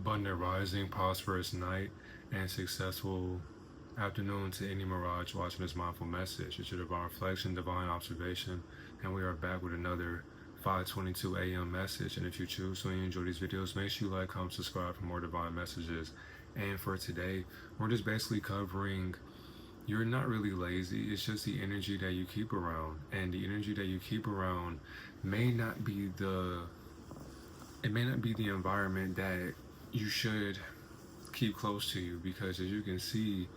Abundant rising, prosperous night, and successful afternoon to any Mirage watching this mindful message. It's your divine reflection, divine observation, and we are back with another 5:22 a.m. message. And if you choose to enjoy these videos, make sure you like, comment, subscribe for more divine messages. And for today, we're just basically covering you're not really lazy, it's just the energy that you keep around. And the energy that you keep around may not be the environment that you should keep close to you, because as you can see,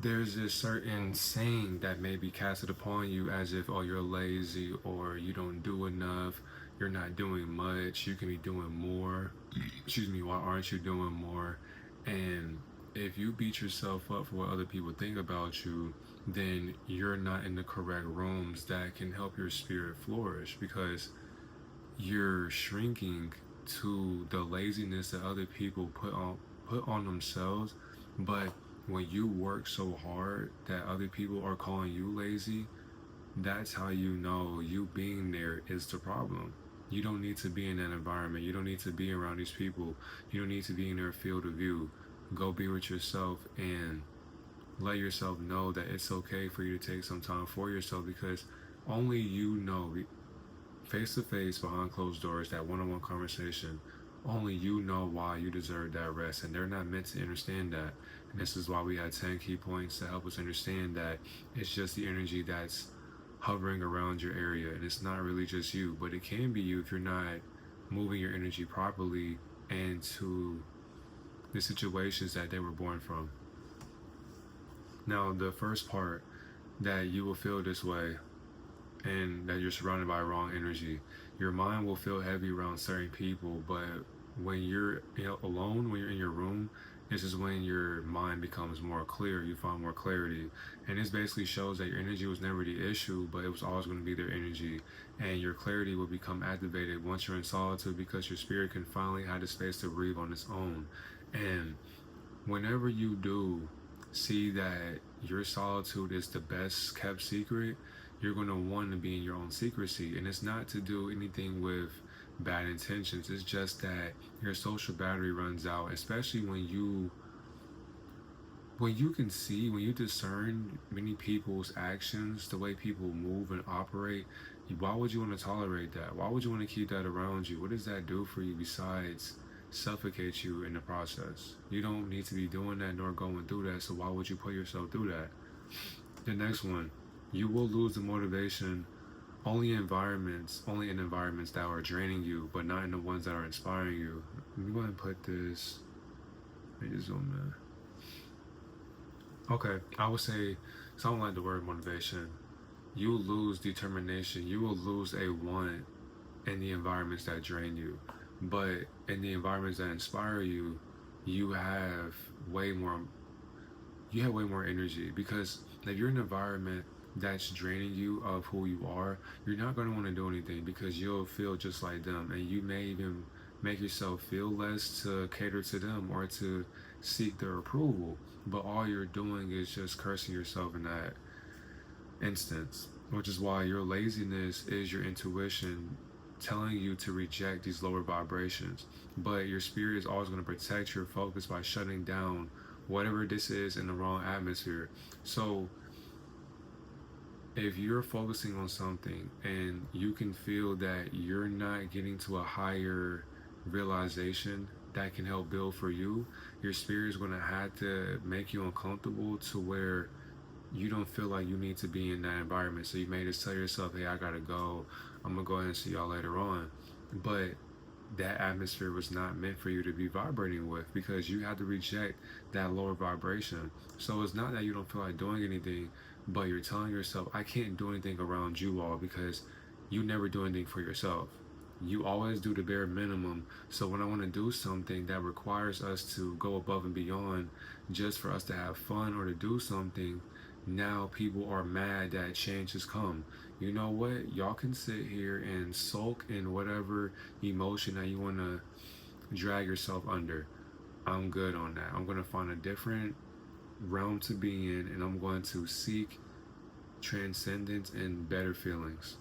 there's this certain saying that may be casted upon you as if, oh, you're lazy, or you don't do enough, you're not doing much, you can be doing more. Excuse me, why aren't you doing more? And if you beat yourself up for what other people think about you, then you're not in the correct rooms that can help your spirit flourish, because you're shrinking to the laziness that other people put on themselves. But when you work so hard that other people are calling you lazy, that's how you know you being there is the problem. You don't need to be in that environment. You don't need to be around these people. You don't need to be in their field of view. Go be with yourself and let yourself know that it's okay for you to take some time for yourself, because only you know, face to face, behind closed doors, that one-on-one conversation, only you know why you deserve that rest, and they're not meant to understand that. And this is why we had 10 key points to help us understand that it's just the energy that's hovering around your area, and it's not really just you, but it can be you if you're not moving your energy properly into the situations that they were born from. Now, the first part, that you will feel this way and that you're surrounded by wrong energy. Your mind will feel heavy around certain people, but when you're alone, when you're in your room, this is when your mind becomes more clear. You find more clarity, and this basically shows that your energy was never the issue, but it was always going to be their energy, and your clarity will become activated once you're in solitude, because your spirit can finally have the space to breathe on its own. And whenever you do see that your solitude is the best kept secret, you're going to want to be in your own secrecy. And it's not to do anything with bad intentions. It's just that your social battery runs out, especially when you can see, when you discern many people's actions, the way people move and operate. Why would you want to tolerate that? Why would you want to keep that around you? What does that do for you besides suffocate you in the process? You don't need to be doing that nor going through that, so why would you put yourself through that? The next one, you will lose the motivation only in environments that are draining you, but not in the ones that are inspiring you. Let me go ahead and put this. Let me just zoom in. Okay, I would say something like the word motivation. You will lose determination. You will lose a want in the environments that drain you, but in the environments that inspire you, you have way more. You have way more energy, because if you're in an environment that's draining you of who you are, you're not going to want to do anything, because you'll feel just like them, and you may even make yourself feel less to cater to them or to seek their approval. But all you're doing is just cursing yourself in that instance, which is why your laziness is your intuition telling you to reject these lower vibrations. But your spirit is always going to protect your focus by shutting down whatever this is in the wrong atmosphere. So if you're focusing on something and you can feel that you're not getting to a higher realization that can help build for you, your spirit is going to have to make you uncomfortable to where you don't feel like you need to be in that environment. So you may just tell yourself, hey, I gotta go, I'm gonna go ahead and see y'all later on. But that atmosphere was not meant for you to be vibrating with, because you had to reject that lower vibration. So it's not that you don't feel like doing anything, but you're telling yourself, I can't do anything around you all, because you never do anything for yourself. You always do the bare minimum. So when I want to do something that requires us to go above and beyond just for us to have fun or to do something, now people are mad that change has come. You know what? Y'all can sit here and sulk in whatever emotion that you want to drag yourself under. I'm good on that. I'm going to find a different realm to be in, and I'm going to seek transcendence and better feelings.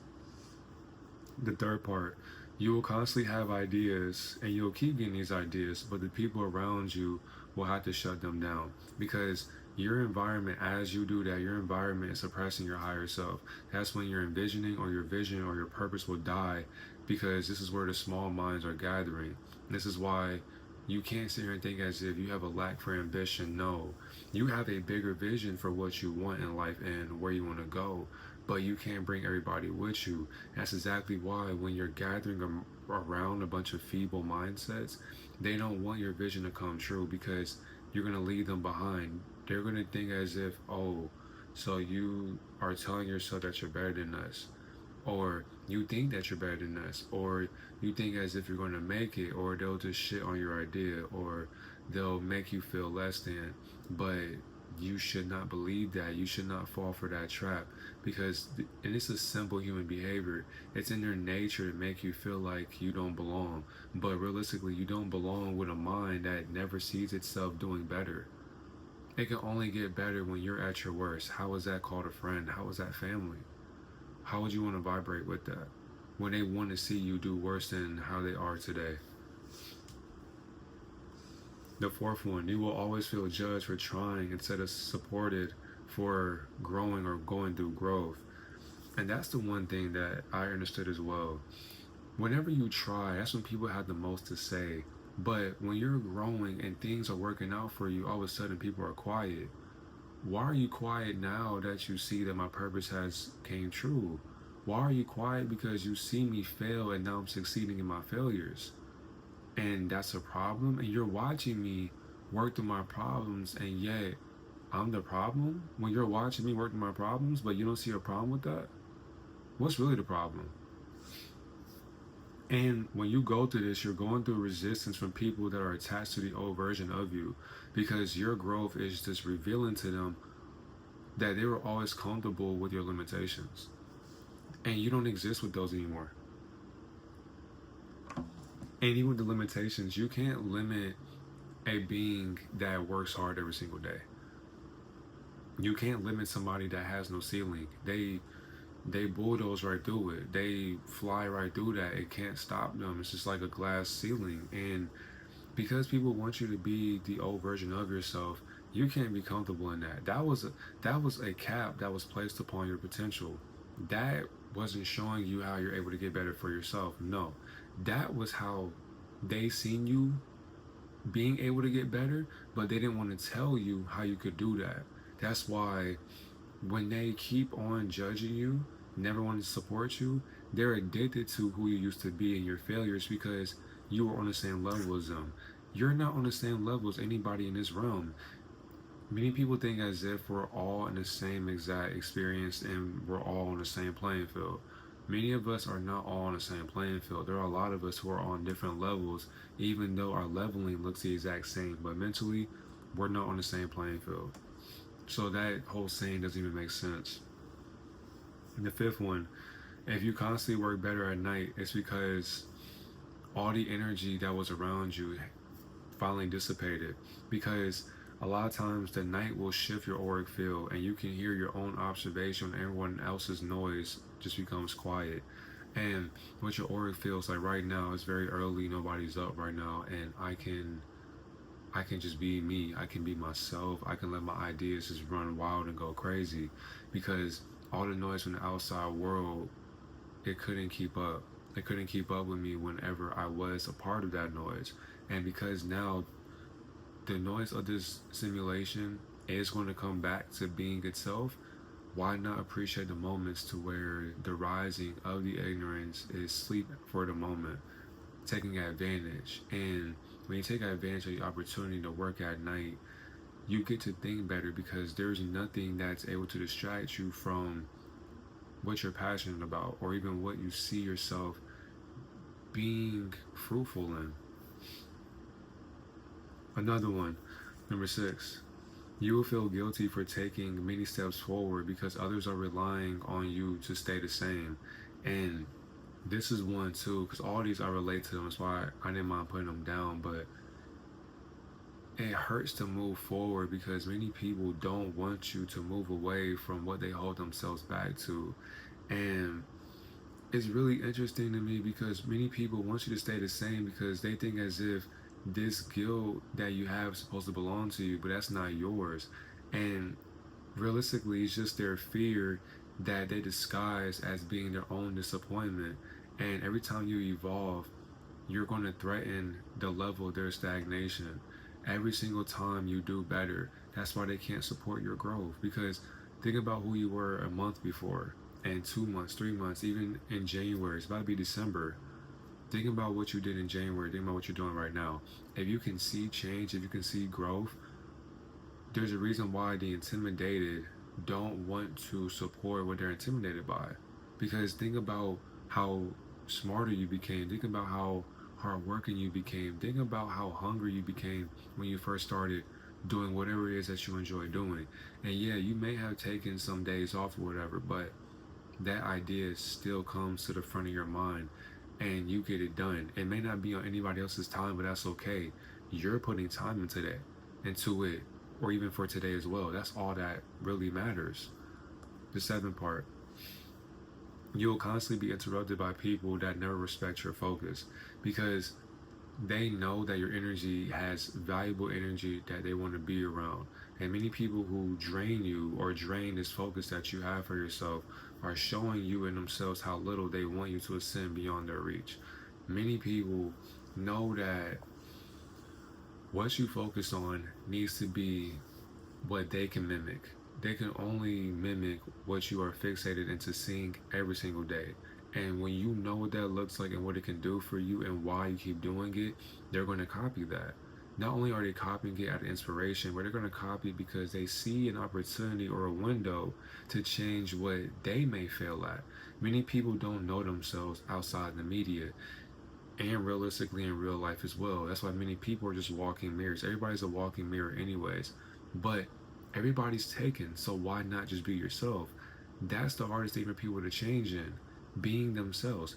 The third part, You will constantly have ideas and you'll keep getting these ideas, but the people around you will have to shut them down because your environment, as you do that, your environment is suppressing your higher self. That's when your envisioning or your vision or your purpose will die because this is where the small minds are gathering. This is why you can't sit here and think as if you have a lack for ambition. No, you have a bigger vision for what you want in life and where you want to go, but you can't bring everybody with you. That's exactly why when you're gathering around a bunch of feeble mindsets, they don't want your vision to come true because you're going to leave them behind. They're going to think as if, oh, so you are telling yourself that you're better than us, or you think that you're better than us, or you think as if you're going to make it, or they'll just shit on your idea, or they'll make you feel less than. But you should not believe that. You should not fall for that trap because, and it's a simple human behavior. It's in their nature to make you feel like you don't belong. But realistically, you don't belong with a mind that never sees itself doing better. It can only get better when you're at your worst. How is that called a friend? How is that family? How would you want to vibrate with that when they want to see you do worse than how they are today? The fourth one, you will always feel judged for trying instead of supported for growing or going through growth. And that's the one thing that I understood as well. Whenever you try, that's when people have the most to say. But when you're growing and things are working out for you, all of a sudden people are quiet. Why are you quiet now that you see that my purpose has came true? Why are you quiet? Because you see me fail and now I'm succeeding in my failures. And that's a problem. And you're watching me work through my problems, and yet I'm the problem? When you're watching me work through my problems, but you don't see a problem with that? What's really the problem? And when you go through this, you're going through resistance from people that are attached to the old version of you because your growth is just revealing to them that they were always comfortable with your limitations. And you don't exist with those anymore. And even with the limitations, you can't limit a being that works hard every single day. You can't limit somebody that has no ceiling. They bulldoze right through it. They fly right through that. It can't stop them. It's just like a glass ceiling. And because people want you to be the old version of yourself, you can't be comfortable in that. That was a cap that was placed upon your potential. That wasn't showing you how you're able to get better for yourself. No. That was how they seen you being able to get better, but they didn't want to tell you how you could do that. That's why when they keep on judging you, never want to support you, they're addicted to who you used to be and your failures because you were on the same level as them. You're not on the same level as anybody in this realm. Many people think as if we're all in the same exact experience and we're all on the same playing field. Many of us are not all on the same playing field. There are a lot of us who are on different levels, even though our leveling looks the exact same. But mentally, we're not on the same playing field. So that whole saying doesn't even make sense. And the fifth one, if you constantly work better at night, it's because all the energy that was around you finally dissipated. Because a lot of times the night will shift your auric field and you can hear your own observation and everyone else's noise just becomes quiet. And what your auric feels like right now is very early, nobody's up right now, and I can just be me. I can be myself. I can let my ideas just run wild and go crazy because all the noise from the outside world, it couldn't keep up. It couldn't keep up with me whenever I was a part of that noise. And because now the noise of this simulation is going to come back to being itself, why not appreciate the moments to where the rising of the ignorance is sleep for the moment, taking advantage. And when you take advantage of the opportunity to work at night, you get to think better because there's nothing that's able to distract you from what you're passionate about or even what you see yourself being fruitful in. Another one, number 6. You will feel guilty for taking many steps forward because others are relying on you to stay the same. And this is one too, because all these I relate to them. That's why I didn't mind putting them down. But it hurts to move forward because many people don't want you to move away from what they hold themselves back to. And it's really interesting to me because many people want you to stay the same because they think as if this guilt that you have is supposed to belong to you, but that's not yours. And realistically, it's just their fear that they disguise as being their own disappointment. And every time you evolve, you're going to threaten the level of their stagnation. Every single time you do better, that's why they can't support your growth. Because think about who you were a month before, and 2 months, 3 months, even in January. It's about to be December. Think about what you did in January. Think about what you're doing right now. If you can see change, if you can see growth, there's a reason why the intimidated don't want to support what they're intimidated by. Because think about how smarter you became. Think about how hardworking you became. Think about how hungry you became when you first started doing whatever it is that you enjoy doing. And yeah, you may have taken some days off or whatever, but that idea still comes to the front of your mind and you get it done. It may not be on anybody else's time, but that's okay. You're putting time into it, or even for today as well. That's all that really matters. The seventh part, you will constantly be interrupted by people that never respect your focus because they know that your energy has valuable energy that they want to be around. And many people who drain you or drain this focus that you have for yourself are showing you in themselves how little they want you to ascend beyond their reach. Many people know that what you focus on needs to be what they can mimic. They can only mimic what you are fixated into seeing every single day. And when you know what that looks like and what it can do for you and why you keep doing it, they're going to copy that. Not only are they copying it out of inspiration, but they're going to copy it because they see an opportunity or a window to change what they may fail at. Many people don't know themselves outside the media and realistically in real life as well. That's why many people are just walking mirrors. Everybody's a walking mirror anyways. But everybody's taken, so why not just be yourself? That's the hardest thing for people to change in, being themselves.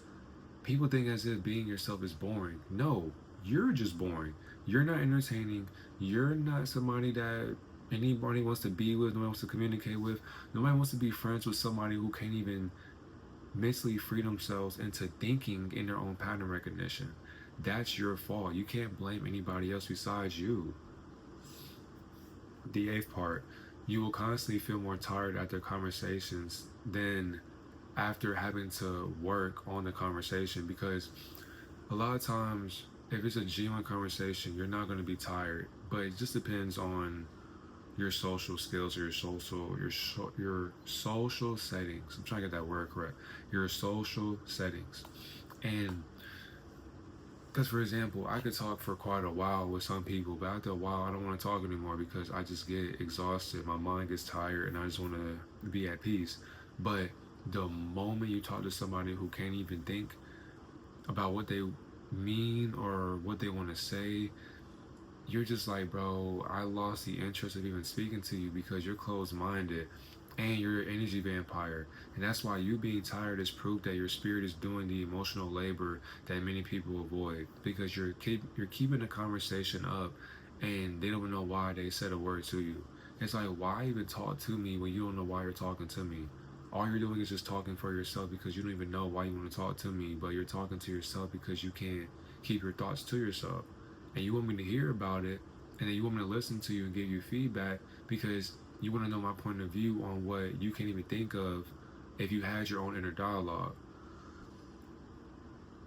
People think as if being yourself is boring. No, you're just boring. You're not entertaining. You're not somebody that anybody wants to be with, nobody wants to communicate with. Nobody wants to be friends with somebody who can't even mentally free themselves into thinking in their own pattern recognition. That's your fault. You can't blame anybody else besides you. The eighth part, you will constantly feel more tired after conversations than after having to work on the conversation because a lot of times if it's a genuine conversation you're not going to be tired, but it just depends on your social skills or your social settings. I'm trying to get that word correct. Your social settings. And because, for example, I could talk for quite a while with some people, but after a while, I don't want to talk anymore because I just get exhausted. My mind gets tired and I just want to be at peace. But the moment you talk to somebody who can't even think about what they mean or what they want to say, you're just like, bro, I lost the interest of even speaking to you because you're closed-minded and you're an energy vampire. And that's why you being tired is proof that your spirit is doing the emotional labor that many people avoid because you're keeping the conversation up and they don't know why they said a word to you. It's like, why even talk to me when you don't know why you're talking to me? All you're doing is just talking for yourself because you don't even know why you want to talk to me, but you're talking to yourself because you can't keep your thoughts to yourself. And you want me to hear about it, and then you want me to listen to you and give you feedback because you want to know my point of view on what you can't even think of if you had your own inner dialogue.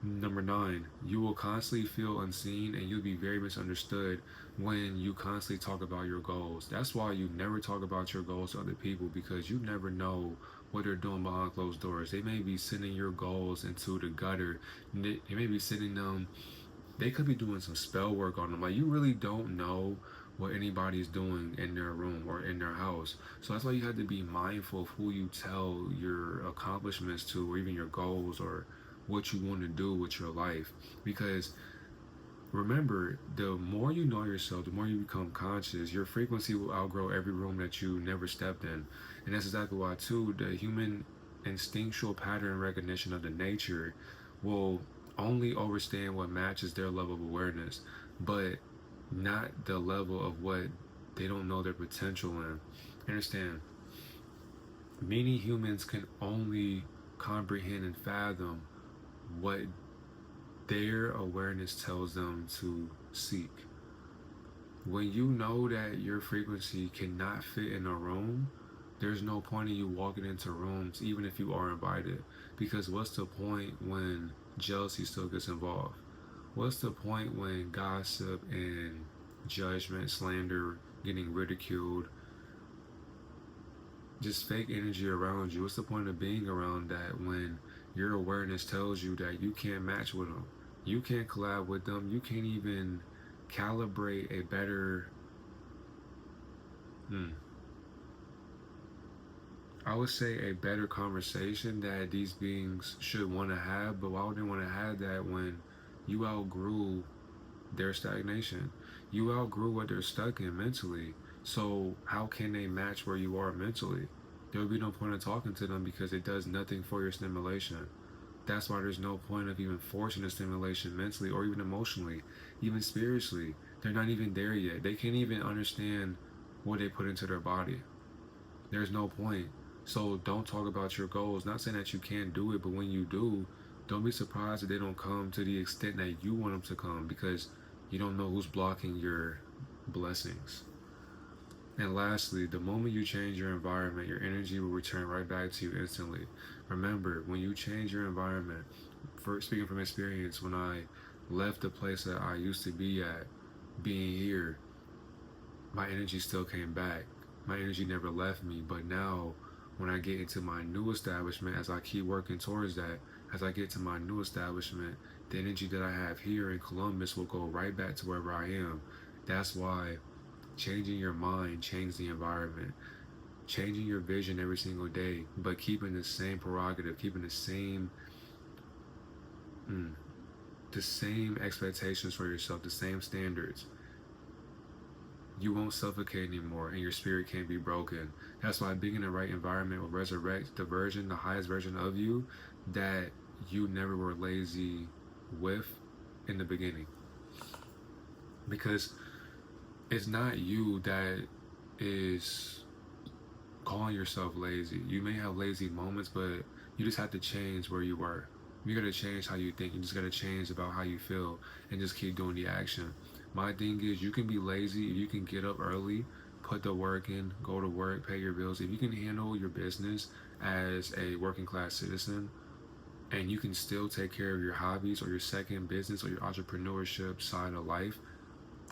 Number 9, you will constantly feel unseen and you'll be very misunderstood when you constantly talk about your goals. That's why you never talk about your goals to other people because you never know what they're doing behind closed doors. They may be sending your goals into the gutter. They may be sending them, they could be doing some spell work on them. Like, you really don't know what anybody's doing in their room or in their house. So that's why you have to be mindful of who you tell your accomplishments to or even your goals or what you want to do with your life. Because remember, the more you know yourself, the more you become conscious, your frequency will outgrow every room that you never stepped in. And that's exactly why too, the human instinctual pattern recognition of the nature will only understand what matches their level of awareness, but not the level of what they don't know their potential in. Understand, many humans can only comprehend and fathom what their awareness tells them to seek. When you know that your frequency cannot fit in a room, there's no point in you walking into rooms, even if you are invited. Because what's the point when jealousy still gets involved? What's the point when gossip and judgment, slander, getting ridiculed, just fake energy around you? What's the point of being around that when your awareness tells you that you can't match with them? You can't collab with them. You can't even calibrate a better, I would say a better conversation that these beings should want to have. But why would they want to have that when you outgrew their stagnation? You outgrew what they're stuck in mentally. So how can they match where you are mentally? There would be no point in talking to them because it does nothing for your stimulation. That's why there's no point of even forcing a stimulation mentally or even emotionally, even spiritually. They're not even there yet. They can't even understand what they put into their body. There's no point. So don't talk about your goals. Not saying that you can't do it, but when you do, don't be surprised that they don't come to the extent that you want them to come, because you don't know who's blocking your blessings. And lastly, the moment you change your environment, your energy will return right back to you instantly. Remember, when you change your environment, speaking from experience, when I left the place that I used to be at, being here, my energy still came back. My energy never left me. But now, when I get into my new establishment, as I keep working towards that, as I get to my new establishment, the energy that I have here in Columbus will go right back to wherever I am. That's why changing your mind changes the environment. Changing your vision every single day, but keeping the same prerogative, keeping the same expectations for yourself, the same standards. You won't suffocate anymore, and your spirit can't be broken. That's why being in the right environment will resurrect the highest version of you that you never were lazy with in the beginning. Because it's not you that is calling yourself lazy. You may have lazy moments, but you just have to change where you were. You gotta change how you think. You just gotta change about how you feel and just keep doing the action. My thing is, you can be lazy if you can get up early, put the work in, go to work, pay your bills. If you can handle your business as a working class citizen, and you can still take care of your hobbies or your second business or your entrepreneurship side of life,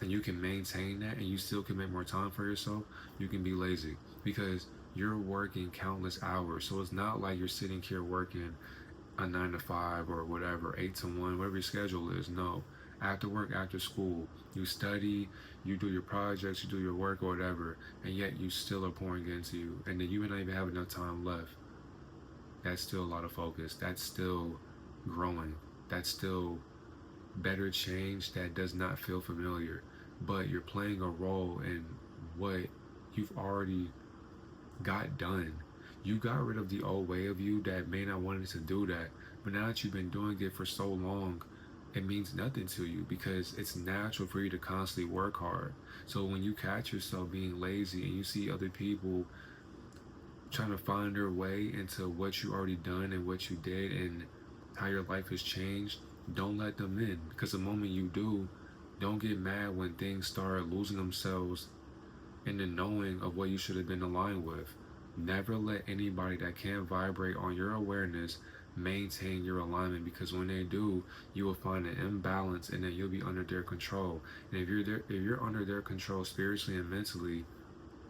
and you can maintain that and you still can make more time for yourself, you can be lazy because you're working countless hours. So it's not like you're sitting here working a 9 to 5 or whatever, 8 to 1, whatever your schedule is. No. After work, after school, you study, you do your projects, you do your work or whatever, and yet you still are pouring into you. And then you may not even have enough time left. That's still a lot of focus. That's still growing. That's still better change that does not feel familiar. But you're playing a role in what you've already got done. You got rid of the old way of you that may not wanted to do that. But now that you've been doing it for so long, it means nothing to you because it's natural for you to constantly work hard. So when you catch yourself being lazy and you see other people trying to find their way into what you already done and what you did and how your life has changed, don't let them in. Because the moment you do, don't get mad when things start losing themselves in the knowing of what you should have been aligned with. Never let anybody that can't vibrate on your awareness maintain your alignment, because when they do, you will find an imbalance and then you'll be under their control. And if you're under their control spiritually and mentally,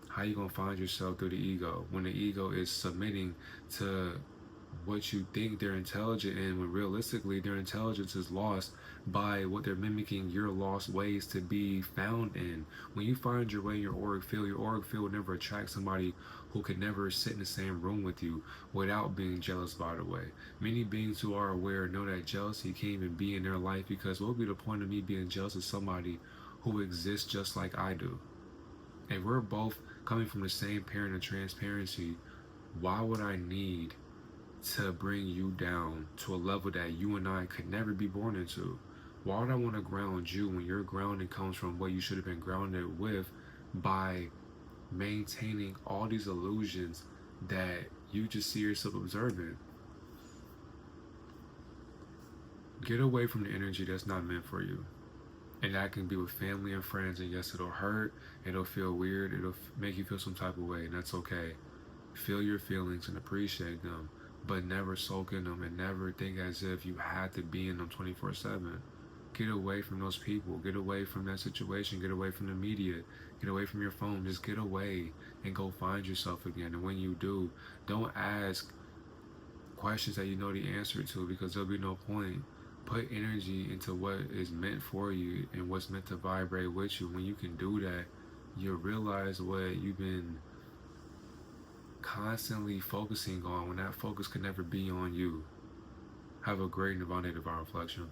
how you gonna find yourself through the ego when the ego is submitting to what you think they're intelligent in, when realistically their intelligence is lost by what they're mimicking your lost ways to be found in. When you find your way in your auric field will never attract somebody who could never sit in the same room with you without being jealous, by the way. Many beings who are aware know that jealousy can't even be in their life, because what would be the point of me being jealous of somebody who exists just like I do? And we're both coming from the same parent of transparency. Why would I need to bring you down to a level that you and I could never be born into? Why would I want to ground you when your grounding comes from what you should have been grounded with by maintaining all these illusions that you just see yourself observing? Get away from the energy that's not meant for you. And that can be with family and friends. And yes, it'll hurt. It'll feel weird. It'll make you feel some type of way. And that's okay. Feel your feelings and appreciate them. But never soak in them and never think as if you had to be in them 24/7. Get away from those people. Get away from that situation. Get away from the media. Get away from your phone. Just get away and go find yourself again. And when you do, don't ask questions that you know the answer to, because there'll be no point. Put energy into what is meant for you and what's meant to vibrate with you. When you can do that, you'll realize what you've been constantly focusing on, when that focus can never be on you. Have a great Nirvana Divine Reflection.